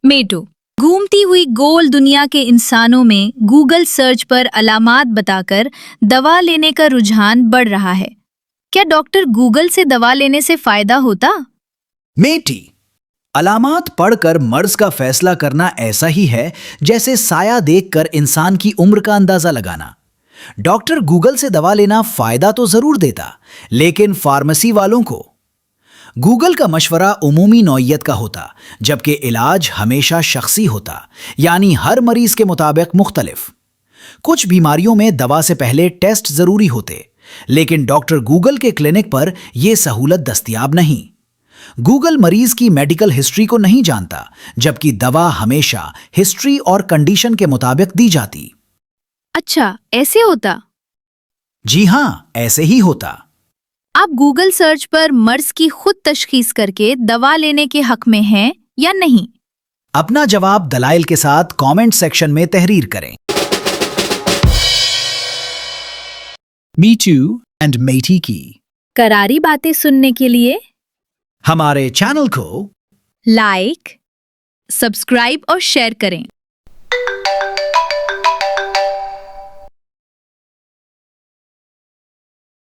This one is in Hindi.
मेटो घूमती हुई गोल दुनिया के इंसानों में गूगल सर्च पर अलामात बताकर दवा लेने का रुझान बढ़ रहा है। क्या डॉक्टर गूगल से दवा लेने से फायदा होता? मेटी, अलामात पढ़कर मर्ज का फैसला करना ऐसा ही है जैसे साया देखकर इंसान की उम्र का अंदाजा लगाना। डॉक्टर गूगल से दवा लेना फायदा तो जरूर देता, लेकिन फार्मेसी वालों को गूगल का मशवरा उमूमी नौइयत का होता, जबकि इलाज हमेशा शख्सी होता, यानी हर मरीज के मुताबिक मुख्तलिफ। कुछ बीमारियों में दवा से पहले टेस्ट जरूरी होते, लेकिन डॉक्टर गूगल के क्लिनिक पर यह सहूलत दस्तयाब नहीं। गूगल मरीज की मेडिकल हिस्ट्री को नहीं जानता, जबकि दवा हमेशा हिस्ट्री और कंडीशन के मुताबिक दी जाती। अच्छा, ऐसे होता? जी हां, ऐसे ही होता। आप गूगल सर्च पर मर्ज की खुद तशखीस करके दवा लेने के हक में हैं या नहीं? अपना जवाब दलाइल के साथ कमेंट सेक्शन में तहरीर करें। मी टू एंड मेटी की करारी बातें सुनने के लिए हमारे चैनल को लाइक, सब्सक्राइब और शेयर करें।